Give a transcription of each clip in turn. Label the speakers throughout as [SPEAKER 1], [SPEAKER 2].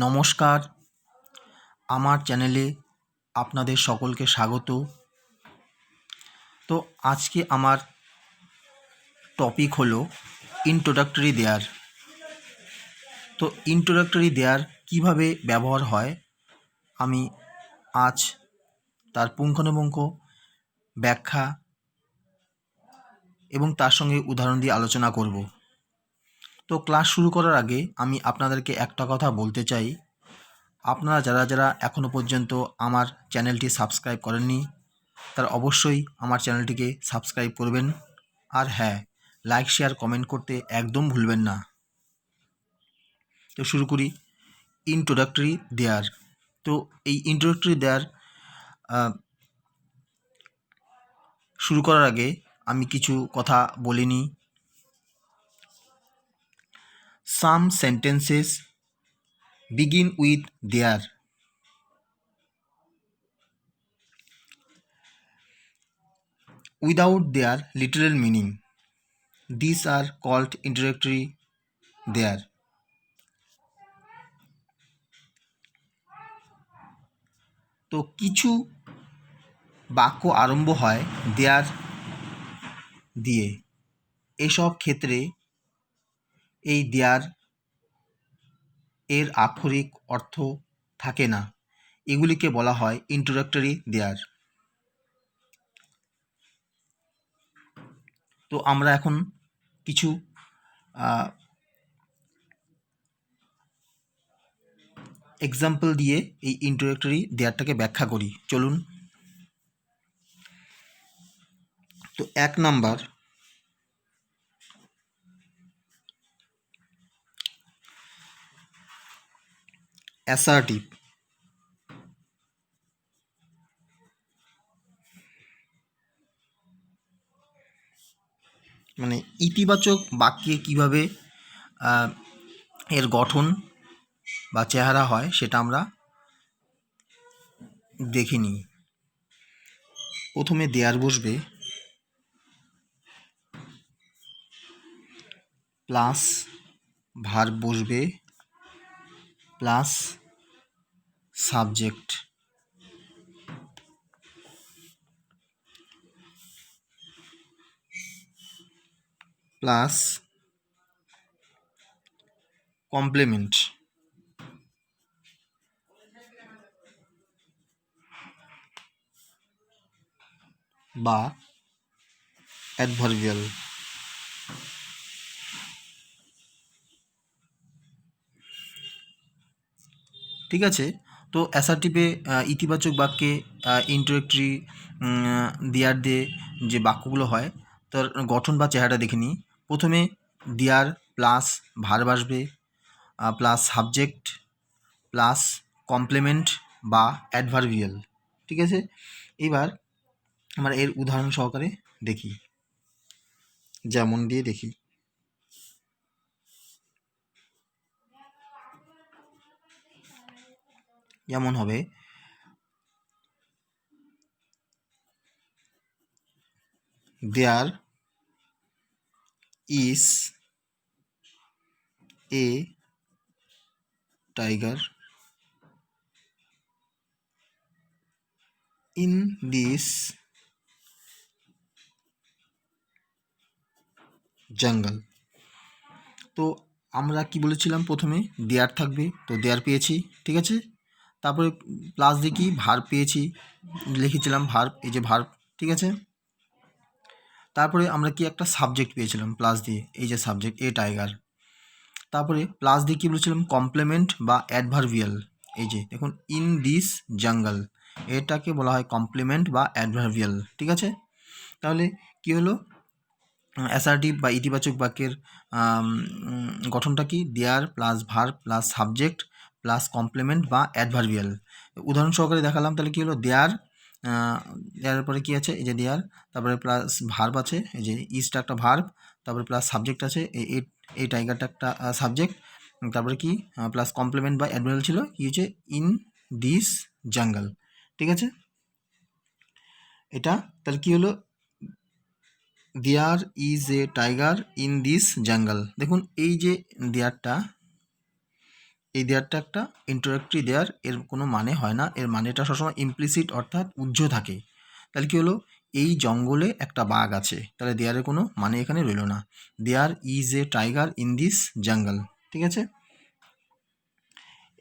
[SPEAKER 1] নমস্কার, আমার চ্যানেলে আপনাদের সকলকে স্বাগত। তো আজকে আমার টপিক হলো ইন্ট্রোডাক্টরি দেয়ার। তো ইন্ট্রোডাক্টরি দেয়ার কীভাবে ব্যবহার হয় আমি আজ তার পুঙ্খানুপুঙ্খ ব্যাখ্যা এবং তার সঙ্গে উদাহরণ দিয়ে আলোচনা করব। তো ক্লাস শুরু করার আগে আমি আপনাদেরকে একটা কথা বলতে চাই, আপনারা যারা এখনও পর্যন্ত আমার চ্যানেলটি সাবস্ক্রাইব করেননি তারা অবশ্যই আমার চ্যানেলটিকে সাবস্ক্রাইব করবেন। আর হ্যাঁ, লাইক শেয়ার কমেন্ট করতে একদম ভুলবেন না। তো শুরু করি ইন্ট্রোডাক্টরি দেয়ার। তো এই ইন্ট্রোডাক্টরি দেয়ার শুরু করার আগে আমি কিছু কথা বলে নিই। সাম sentences begin with their. Without their literal meaning. These are called introductory there. তো কিছু বাক্য আরম্ভ হয় দেয়ার দিয়ে। এসব ক্ষেত্রে এই দেয়ার এর আক্ষরিক অর্থ থাকে না, এগুলিকে বলা হয় ইন্ট্রোডাক্টরি দেয়ার। তো আমরা এখন কিছু এক্সাম্পল দিয়ে এই ইন্ট্রোডাক্টরি দেয়ারটাকে ব্যাখ্যা করি, চলুন। তো 1 নাম্বার, অ্যাসার্টিভ। মানে ইতিবাচক বাক্যে কিভাবে এর গঠন বা চেহারা হয় সেটা আমরা দেখে নিই। প্রথমে দেয়ার বসবে, প্লাস ভার্ব বসবে, প্লাস সাবজেক্ট, প্লাস কমপ্লিমেন্ট বা অ্যাডভার্বিয়াল। ঠিক আছে। তো অ্যাসার্টিভে ইতিবাচক বাক্যে ইন্ট্রোডাক্টরি দেয়ার দিয়ে যে বাক্যগুলো হয় তার গঠন বা চেহারা দেখে নিই। প্রথমে দেয়ার প্লাস ভার্ব আসবে, প্লাস সাবজেক্ট, প্লাস কমপ্লিমেন্ট বা অ্যাডভার্বিয়াল। ঠিক আছে, এবার আমরা এর উদাহরণ সহকারে দেখি, যেমন দিয়ে দেখি। যেমন হবে, there is a tiger in this jungle. তো আমরা কি বলেছিলাম, প্রথমে দেয়ার থাকবে, তো দেয়ার পেয়েছি, ঠিক আছে। তারপরে প্লাস দিয়ে কি ভার্ব পেয়েছি, লিখেছিলাম ভার্ব, এই যে ভার্ব, ঠিক আছে। তারপরে আমরা কি একটা সাবজেক্ট পেয়েছিলাম প্লাস দিয়ে, এই যে সাবজেক্ট এ টাইগার। তারপরে প্লাস দিয়ে কী বলেছিলাম, কমপ্লিমেন্ট বা অ্যাডভার্বিয়াল, এই যে দেখুন ইন দিস জঙ্গল, এটাকে বলা হয় কমপ্লিমেন্ট বা অ্যাডভার্বিয়াল। ঠিক আছে, তাহলে কি হলো, অ্যাসার্টিভ বা ইতিবাচক বাক্যের গঠনটা কি, there plus verb plus subject plus complement বা অ্যাডভার্বিয়াল। উদাহরণ সহকারে দেখালাম, তাহলে কী হলো, দেয়ার, দেয়ার পরে কী আছে, এই যে দেয়ার, তারপরে প্লাস ভার্ব আছে, এই যে ইজটা একটা ভার্ব, তারপরে প্লাস সাবজেক্ট আছে, এই টাইগারটা একটা সাবজেক্ট, তারপরে কি প্লাস কমপ্লিমেন্ট বা অ্যাডভার্বিয়াল ছিল, কী হচ্ছে, ইন দিস জঙ্গল। ঠিক আছে, এটা তাহলে কী হলো, there is a tiger in this jungle. দেখুন এই যে দেয়ারটা, এই দেয়ারটা একটা ইন্ট্রোডাক্টরি দেয়ার, এর কোনো মানে হয় না, এর মানেটা সবসময় ইমপ্লিসিট অর্থাৎ উহ্য থাকে। তাহলে কী হলো, এই জঙ্গলে একটা বাঘ আছে, তাহলে দেয়ারের কোনো মানে এখানে রইল না। There is a tiger in this jungle, ঠিক আছে।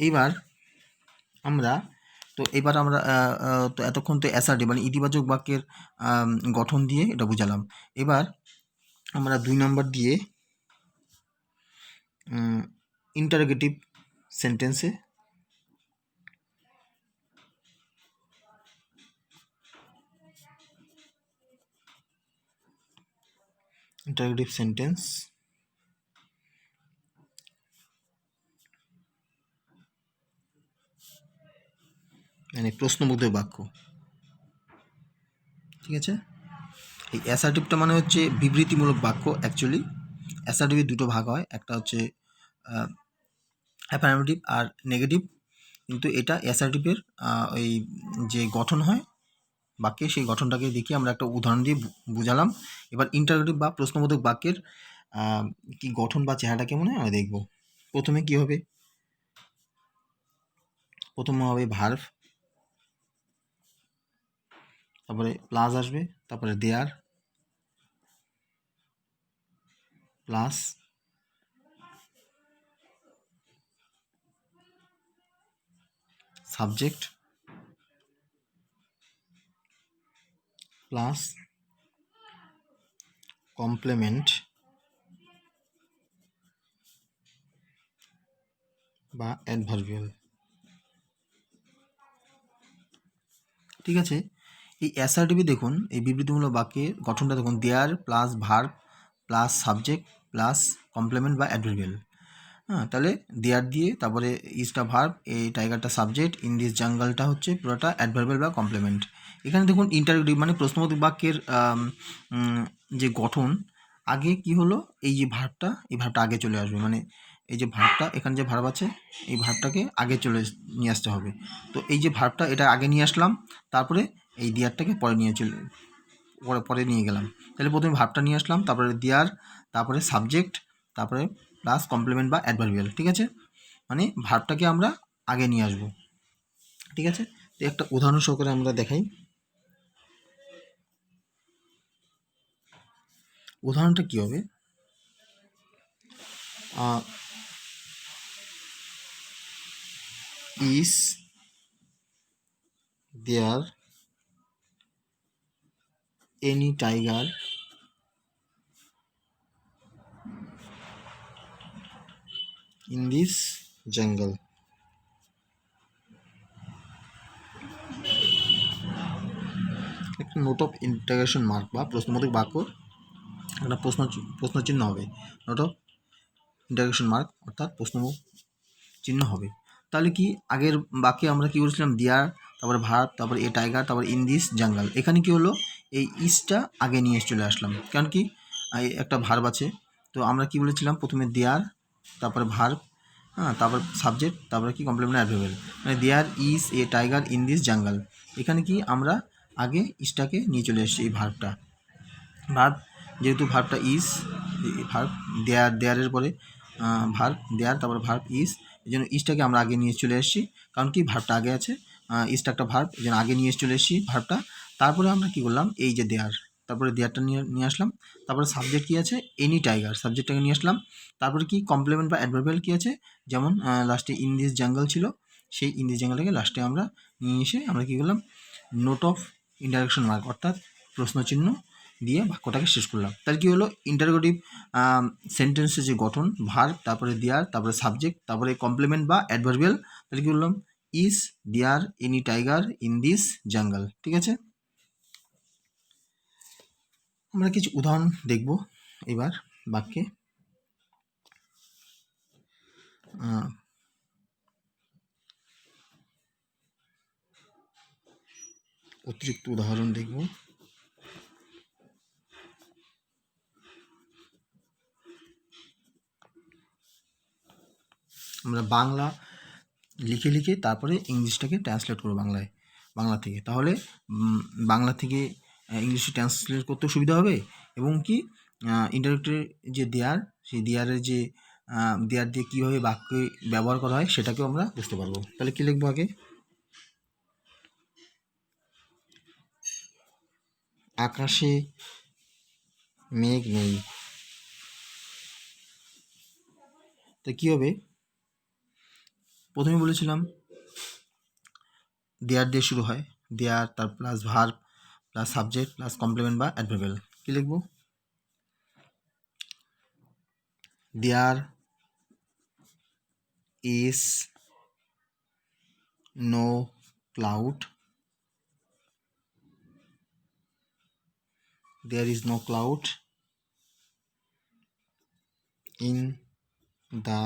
[SPEAKER 1] এইবার আমরা তো এতক্ষণ তো অ্যাসার্টিভ মানে ইতিবাচক বাক্যের গঠন দিয়ে এটা বুঝালাম। এবার আমরা 2 নম্বর দিয়ে ইন্টারোগেটিভ সেন্টেন্সে ইন্টারোগেটিভ সেন্টেন্স মানে প্রশ্নবোধক বাক্য, ঠিক আছে। এই অ্যাসার্টিভটা মানে হচ্ছে বিবৃতিমূলক বাক্য। অ্যাকচুয়ালি অ্যাসার্টিভের দুটো ভাগ হয়, একটা হচ্ছে অ্যাফার্মেটিভ আর নেগেটিভ। কিন্তু এটা অ্যাসার্টিভের ওই যে গঠন হয় বাক্যে, সেই গঠনটাকে দেখিয়ে আমরা একটা উদাহরণ দিয়ে বুঝালাম। এবার ইন্টারোগেটিভ বা প্রশ্নবোধক বাক্যের কি গঠন বা চেহারাটা কেমন হয় আমরা দেখব। প্রথমে কি হবে, প্রথমে হবে ভার্ব, তারপরে প্লাস আসবে, তারপরে দেয়ার প্লাস সাবজেক্ট প্লাস কমপ্লিমেন্ট বা অ্যাডভার্বিয়াল, ঠিক আছে। এই অ্যাসার্টিভে দেখুন, এই বিবৃতিমূলক বাক্যের গঠনটা দেখুন, there plus verb plus subject plus complement বা অ্যাডভার্বিয়াল। হ্যাঁ, তাহলে দেয়ার দিয়ে তারপরে ইজটা ভার্ব, এই টাইগারটা সাবজেক্ট, ইন দিস জঙ্গলটা হচ্ছে পুরোটা অ্যাডভার্বিয়াল বা কমপ্লিমেন্ট। এখানে দেখুন ইন্টারোগেটিভ মানে প্রশ্নবোধক বাক্যের যে গঠন, আগে কি হলো, এই যে ভার্বটা, এই ভার্বটা আগে চলে আসবে, মানে এই যে ভার্বটা, এখানে যে ভার্ব আছে এই ভার্বটাকে আগে নিয়ে আসতে হবে। তো এই যে ভার্বটা এটা আগে নিয়ে আসলাম, তারপরে এই দেয়ারটাকে পরে নিয়ে গেলাম। তাহলে প্রথমে ভার্বটা নিয়ে আসলাম, তারপরে দেয়ার, তারপরে সাবজেক্ট, তারপরে প্লাস কমপ্লিমেন্ট বা অ্যাডভার্বিয়াল, ঠিক আছে। মানে ভার্বটাকে আমরা আগে নিয়ে আসবো, ঠিক আছে। তো একটা উদাহরণ সহকারে আমরা দেখাই। উদাহরণটা কী হবে, is there any tiger in this jungle. একটা নোট অফ ইন্টারোগেশন মার্ক বা প্রশ্নবোধক বাক্য একটা প্রশ্নচিহ্ন হবে, নোট অফ ইন্টারোগেশন মার্ক অর্থাৎ প্রশ্ন চিহ্ন হবে। তাহলে কি আগের বাক্যে আমরা কী বলেছিলাম, দেয়ার, তারপরে ভার্ব, তারপরে এ টাইগার, তারপরে ইন দিস জঙ্গল। এখানে কি হলো, এই ইসটা আগে নিয়ে চলে আসলাম, কারণ কি একটা ভার্ব আছে। তো আমরা কি বলেছিলাম, প্রথমে দেয়ার, তারপরে ভার্ব, হ্যাঁ, তারপর সাবজেক্ট, তারপরে কি কমপ্লিমেন্ট অ্যাডভার্বিয়াল, মানে there is a tiger in this jungle. এখানে কি আমরা আগে ইসটাকে নিয়ে চলে এসেছি, এই ভার্বটা। ভার্ব যেহেতু ভার্বটা ইজ, ভার্ব দেয়ারের পরে ভার্ব দেয়ার, তারপরে ভার্ব ইজ, এই জন্য ইজটাকে আমরা আগে নিয়ে চলে এসেছি, কারণ কি ভার্বটা আগে আছে, ইজটা একটা ভার্ব, এই জন্য আগে নিয়ে চলে এসেছি ভার্বটা। তারপরে আমরা কি করলাম, এই যে দেয়ার, তারপরে দেয়ারটা নিয়ে আসলাম, তারপরে সাবজেক্ট কী আছে, এনি টাইগার, সাবজেক্টটাকে নিয়ে আসলাম, তারপরে কি কমপ্লিমেন্ট বা অ্যাডভার্বিয়াল কী আছে, যেমন লাস্টে ইন দিস জঙ্গল ছিল, সেই ইন দিস জঙ্গলটাকে লাস্টে আমরা নিয়ে এসে আমরা কী করলাম, নোট অফ ইন্টারোগেশন মার্ক অর্থাৎ প্রশ্নচিহ্ন দিয়ে বাক্যটাকে শেষ করলাম। তার কি হলো, ইন্টারোগেটিভ সেন্টেন্সের যে গঠন, ভার্ব, তারপরে দেয়ার, তারপরে সাবজেক্ট, তারপরে কমপ্লিমেন্ট বা অ্যাডভার্বিয়াল, তাহলে কি বললাম, is there any tiger in this jungle, ঠিক আছে। আমরা কিছু উদাহরণ দেখব এবার বাক্যে। অতিরিক্ত উদাহরণ দেখব। আমরা বাংলা লিখে তারপরে ইংলিশটাকে ট্রান্সলেট করবো বাংলা থেকে, তাহলে বাংলা থেকে ইংলিশে ট্রান্সলেট করতে সুবিধা হবে, এবং কি ইন্টারনেটের যে দেয়ার, সেই দেয়ারের যে দেয়ার দিয়ে কীভাবে বাক্যে ব্যবহার করা হয় সেটাকেও আমরা বুঝতে পারবো। তাহলে কী লিখবো আগে? আকাশে মেঘ নেই। তো কী হবে? প্রথমে বলেছিলাম দেয়ার দিয়ে শুরু হয়, দেয়ার তার plus verb plus subject plus complement বা অ্যাডভার্বিয়াল। কী লিখবো? There is no cloud, there is no cloud in the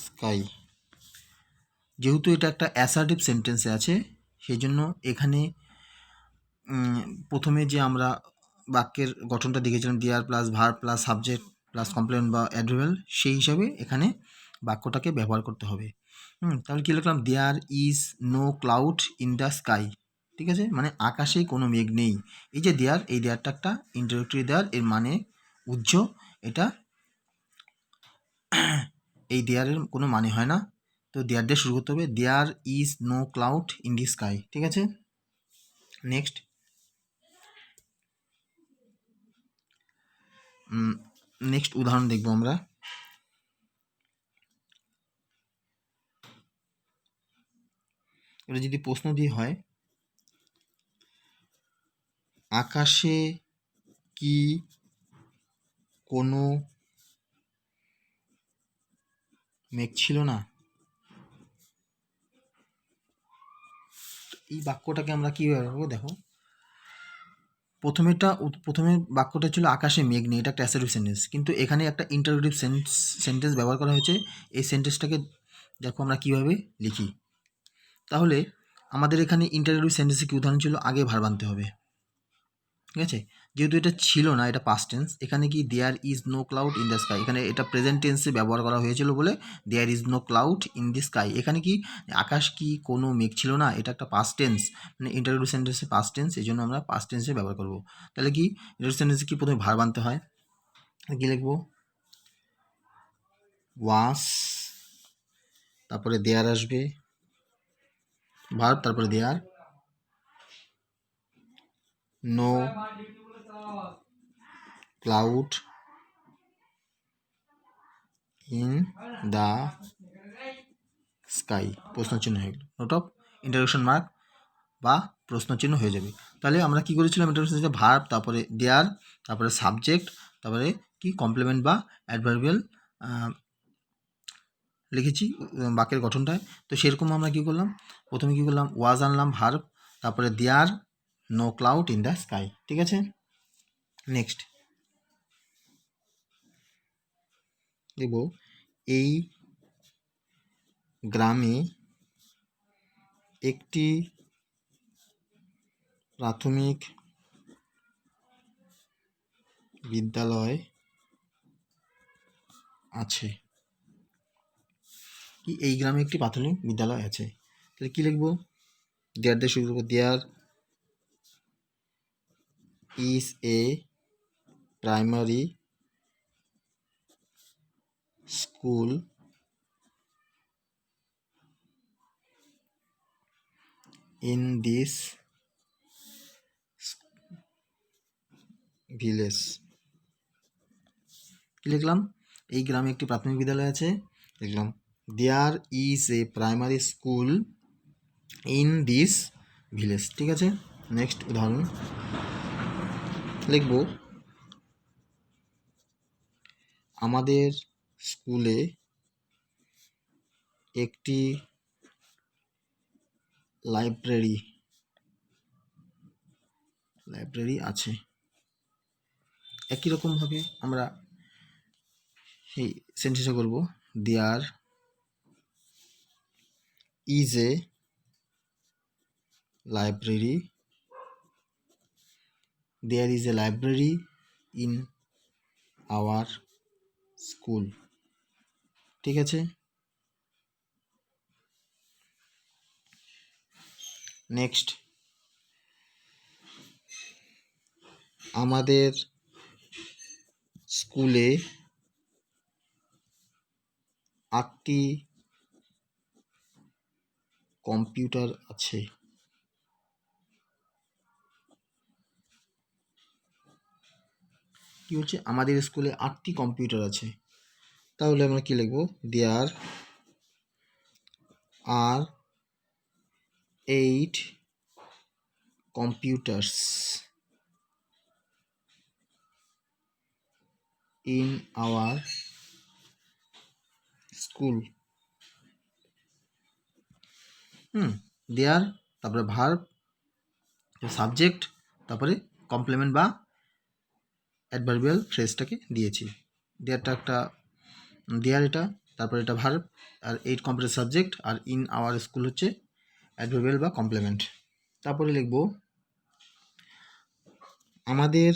[SPEAKER 1] sky। যেহেতু এটা একটা অ্যাসার্টিভ সেন্টেন্সে আছে সেই জন্য এখানে প্রথমে যে আমরা বাক্যের গঠনটা দেখেছিলাম there plus verb plus subject plus complement বা অ্যাডভার্বিয়াল, সেই হিসাবে এখানে বাক্যটাকে ব্যবহার করতে হবে। তাহলে কী লিখলাম? There is no cloud in the sky. ঠিক আছে, মানে আকাশে কোনো মেঘ নেই। এই যে দেয়ার, এই দেয়ারটা একটা ইন্টারোগেটরি দেয়ার, এর মানে উজ্জ। এটা এই দেয়ারের কোনো মানে হয় না, তো দেয়ার দিয়ে শুরু করতে হবে। There is no cloud in the sky. ঠিক আছে, নেক্সট উদাহরণ দেখব আমরা। এটা যদি প্রশ্ন দিয়ে হয়, আকাশে কি কোনো মেঘ ছিল না? এই বাক্যটাকে আমরা কীভাবে ব্যবহার করবো? দেখো, প্রথমে বাক্যটা ছিল আকাশে মেঘ নেই, এটা একটা অ্যাসার্টিভ সেন্টেন্স, কিন্তু এখানে একটা ইন্টারোগেটিভ সেন্টেন্স ব্যবহার করা হয়েছে। এই সেন্টেন্সটাকে দেখো আমরা কীভাবে লিখি। তাহলে আমাদের এখানে ইন্টারোগেটিভ সেন্টেন্সে কি উদাহরণ ছিল? আগে ভার্ব আনতে হবে। ঠিক আছে, যেহেতু এটা ছিল না, এটা পাস্ট টেন্স, এখানে কি there is no cloud in the sky, এখানে এটা প্রেজেন্ট টেন্সে ব্যবহার করা হয়েছিল বলে there is no cloud in the sky. এখানে কি আকাশ কি কোনো মেঘ ছিল না, এটা একটা পাস্ট টেন্স, মানে ইন্টারোগেটিভ সেন্টেন্সে পাস্ট টেন্স, এই জন্য আমরা পাস্ট টেন্সে ব্যবহার করব। তাহলে কি ইন্টারোগেটিভ সেন্টেন্সে কি প্রথমে ভার্ব আনতে হয়, কি লিখবো? ওয়াস, তারপরে দেয়ার আসবে ভার্ব, তারপরে there no cloud in the sky, প্রশ্নচিহ্ন হয়ে গেল, নোট অফ ইন্টারোগেশন মার্ক বা প্রশ্নচিহ্ন হয়ে যাবে। তাহলে আমরা কি করেছিলাম? ইন্টারোগেশন ভার্ব, তারপরে দেয়ার, তারপরে সাবজেক্ট, তারপরে কি কমপ্লিমেন্ট বা অ্যাডভার্বিয়াল লিখেছি বাক্যের গঠনটায়। তো সেরকম আমরা কি করলাম? প্রথমে কি করলাম? ওয়াজ আনলাম ভার্ব, তারপরে there no cloud in the sky. ঠিক আছে, নেক্সট দেখব, এই গ্রামে একটি প্রাথমিক বিদ্যালয় আছে। কি এই গ্রামে একটি প্রাথমিক বিদ্যালয় আছে, তাহলে কি লিখবো? দেয়ার দিয়ে শুরু করবো। There is a primary school in this village. কি লিখলাম? এই গ্রামে একটি প্রাথমিক বিদ্যালয় আছে, লিখলাম there is a primary school in this village. ঠিক আছে, নেক্সট উদাহরণ লিখব, আমাদের স্কুলে একটি লাইব্রেরি আছে। একই রকমভাবে আমরা এই সেন্টেন্সটা করব, there is a library, there is a library in our school. ঠিক আছে, নেক্সট, আমাদের স্কুলে 8টি কম্পিউটার আছে। কি বলছে? আমাদের স্কুলে 8টি কম্পিউটার আছে। তাহলে আমরা কি লিখব? দেয়ার আর 8 computers in our school. There, তারপরে ভার্ব, সাবজেক্ট, তারপরে কমপ্লিমেন্ট বা অ্যাডভার্বিয়াল ফ্রেজটাকে দিয়েছি। দেয়ারটা একটা দেয়ার, এটা, তারপরে এটা ভার্ব, আর 8 কম্পিউটার সাবজেক্ট, আর ইন আওয়ার স্কুল হচ্ছে অ্যাডভার্বিয়াল বা কমপ্লিমেন্ট। তারপরে লিখব আমাদের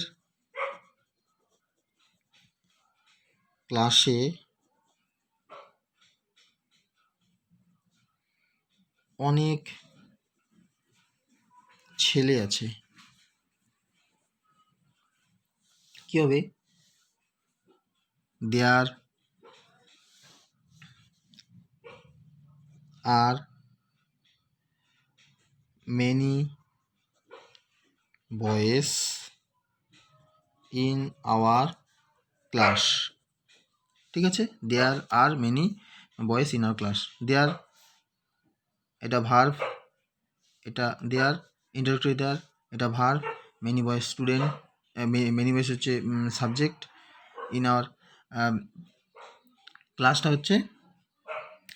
[SPEAKER 1] ক্লাসে অনেক ছেলে আছে। কি হবে? দেয়ার আর many boys in our class. ঠিক আছে? There are many boys in our class. There এটা ভার্ব, এটা দেয়ার ইন্টারোগেটরি দেয়ার, এটা verb, many boys student, many boys হচ্ছে সাবজেক্ট, ইন আওয়ার ক্লাসটা হচ্ছে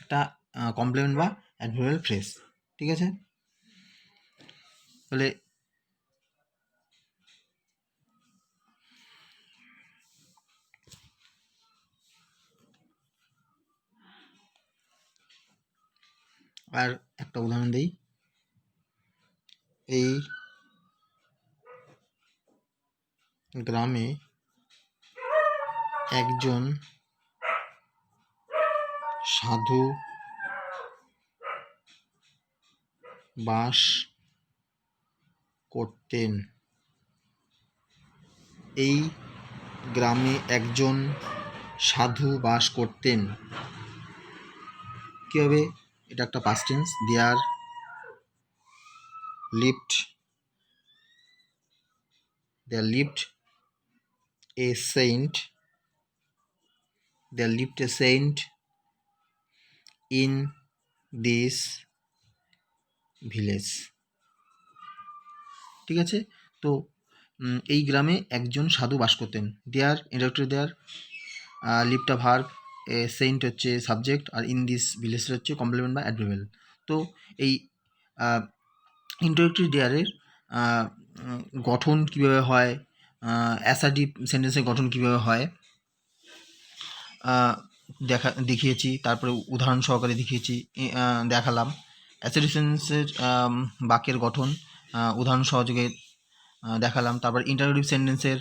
[SPEAKER 1] একটা কমপ্লিমেন্ট বা অ্যাডভার্বিয়াল ফ্রেজ। ঠিক আছে? তাহলে আর একটা উদাহরণ দিই। এই গ্রামে একজন সাধু বাস করতেন। এই গ্রামে একজন সাধু বাস করতেন। কী হবে? এটা একটা past tense. There lived a saint in this village. ঠিক আছে? তো এই গ্রামে একজন সাধু বাস করতেন। দেয়ার ইন্টারোগেটরি দেয়ার, লিভটা ভার্ব, সেন্ট হচ্ছে সাবজেক্ট, আর ইন দিস ভিলেজটা হচ্ছে কমপ্লিমেন্ট বা অ্যাডভার্বিয়াল। তো এই ইন্টারোগেটরি দেয়ারের গঠন কীভাবে হয়, অ্যাসার্টিভ সেন্টেন্সের গঠন কীভাবে হয় দেখিয়েছি, তারপরে উদাহরণ সহকারে দেখালাম। অ্যাসার্টিভ সেন্টেন্সের বাক্যের গঠন উদাহরণ সহযোগে দেখালাম। তারপর ইন্টারোগেটিভ সেন্টেন্সের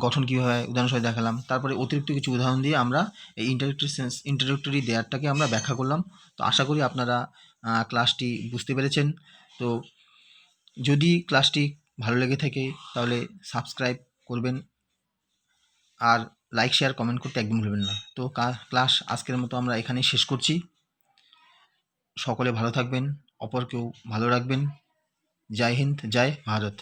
[SPEAKER 1] গঠন কীভাবে হয় উদাহরণ সহযোগে দেখালাম। তারপরে অতিরিক্ত কিছু উদাহরণ দিয়ে আমরা এই ইন্টারোগেটরি দেয়ারটাকে আমরা ব্যাখ্যা করলাম। তো আশা করি আপনারা ক্লাসটি বুঝতে পেরেছেন। তো যদি ক্লাসটি ভালো লেগে থাকে তাহলে সাবস্ক্রাইব করবেন, আর লাইক শেয়ার কমেন্ট করতে একদম ভুলবেন না। তো ক্লাস আজকের মতো আমরা এখানেই শেষ করছি। সকলে ভালো থাকবেন, অপরকেও ভালো রাখবেন। জয় হিন্দ, জয় ভারত।